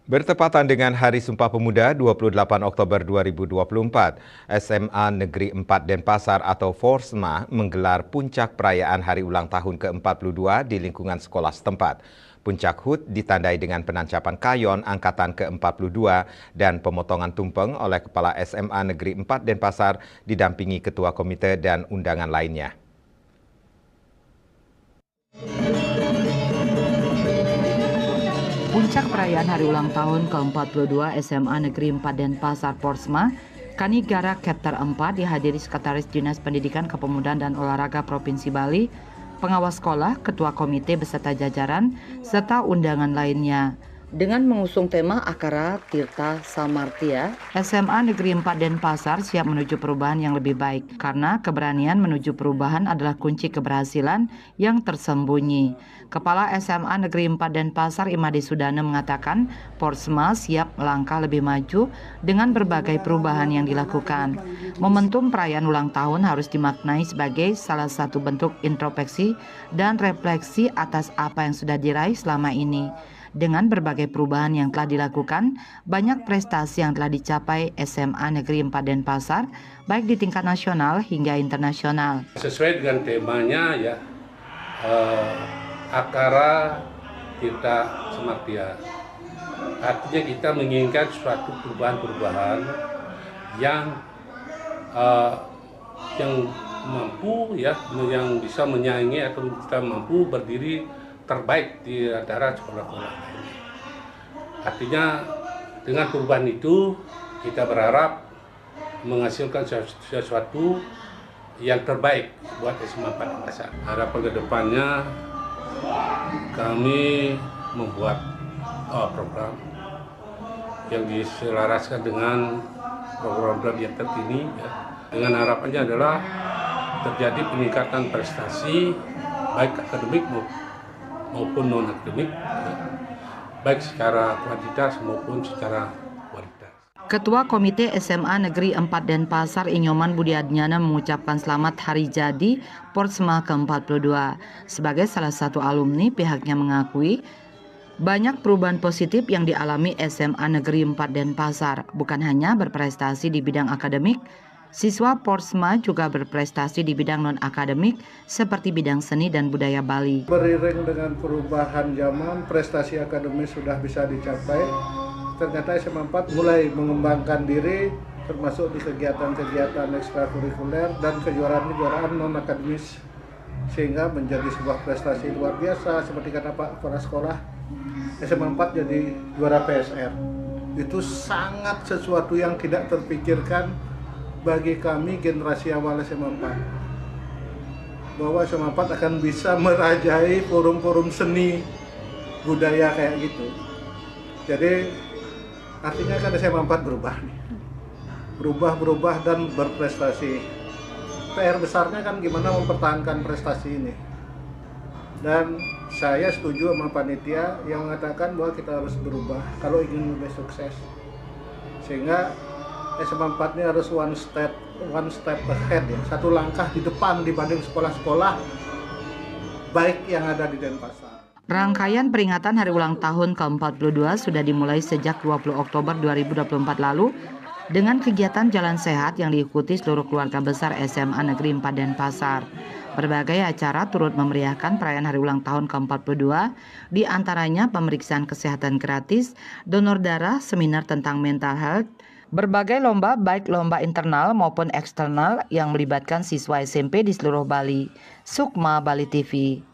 Bertepatan dengan Hari Sumpah Pemuda 28 Oktober 2024, SMA Negeri 4 Denpasar atau Forsma menggelar puncak perayaan hari ulang tahun ke-42 di lingkungan sekolah setempat. Puncak HUT ditandai dengan penancapan kayon angkatan ke-42 dan pemotongan tumpeng oleh Kepala SMA Negeri 4 Denpasar didampingi Ketua Komite dan undangan lainnya. Puncak perayaan hari ulang tahun ke-42 SMA Negeri 4 Denpasar Forsma, Kanigara Chapter 4 dihadiri Sekretaris Dinas Pendidikan Kepemudaan dan Olahraga Provinsi Bali, pengawas sekolah, ketua komite beserta jajaran, serta undangan lainnya. Dengan mengusung tema Akara Tirta Samartia, SMA Negeri 4 Denpasar siap menuju perubahan yang lebih baik karena keberanian menuju perubahan adalah kunci keberhasilan yang tersembunyi. Kepala SMA Negeri 4 Denpasar Imadi Sudana mengatakan Forsma siap melangkah lebih maju dengan berbagai perubahan yang dilakukan. Momentum perayaan ulang tahun harus dimaknai sebagai salah satu bentuk introspeksi dan refleksi atas apa yang sudah diraih selama ini. Dengan berbagai perubahan yang telah dilakukan, banyak prestasi yang telah dicapai SMA Negeri 4 Denpasar, baik di tingkat nasional hingga internasional. Sesuai dengan temanya ya, Akara Tirta Samartia. Artinya kita menginginkan suatu perubahan-perubahan yang mampu ya, yang bisa menyaingi atau kita mampu berdiri terbaik di antara sekolah-sekolah lain. Artinya dengan perubahan itu kita berharap menghasilkan sesuatu yang terbaik buat SMA 4 Denpasar. Harapan kedepannya kami membuat program yang diselaraskan dengan program-program yang terkini ya. Dengan harapannya adalah terjadi peningkatan prestasi baik akademik maupun non-akademik, baik secara kuantitas maupun secara kualitas. Ketua Komite SMA Negeri 4 Denpasar Inyoman Budiadnyana mengucapkan selamat hari jadi Forsma ke-42. Sebagai salah satu alumni, pihaknya mengakui banyak perubahan positif yang dialami SMA Negeri 4 Denpasar, bukan hanya berprestasi di bidang akademik. Siswa Forsma juga berprestasi di bidang non-akademik seperti bidang seni dan budaya Bali. Beriring dengan perubahan zaman, prestasi akademis sudah bisa dicapai. Ternyata SMA 4 mulai mengembangkan diri, termasuk di kegiatan-kegiatan ekstrakurikuler dan kejuaraan-kejuaraan non-akademis, sehingga menjadi sebuah prestasi luar biasa. Seperti kata Pak Kepala Sekolah, SMA 4 jadi juara PSR. Itu sangat sesuatu yang tidak terpikirkan bagi kami generasi awal SMA 4, bahwa SMA 4 akan bisa merajai forum-forum seni budaya kayak gitu. Jadi artinya kan SMA 4 berubah nih, berubah dan berprestasi. PR besarnya kan gimana mempertahankan prestasi ini. Dan saya setuju sama panitia yang mengatakan bahwa kita harus berubah kalau ingin lebih sukses, sehingga SMA 4 ini harus one step ahead ya, satu langkah di depan dibanding sekolah-sekolah baik yang ada di Denpasar. Rangkaian peringatan hari ulang tahun ke-42 sudah dimulai sejak 20 Oktober 2024 lalu dengan kegiatan Jalan Sehat yang diikuti seluruh keluarga besar SMA Negeri 4 Denpasar. Berbagai acara turut memeriahkan perayaan hari ulang tahun ke-42, di antaranya pemeriksaan kesehatan gratis, donor darah, seminar tentang mental health, berbagai lomba baik lomba internal maupun eksternal yang melibatkan siswa SMP di seluruh Bali. Sukma Bali TV.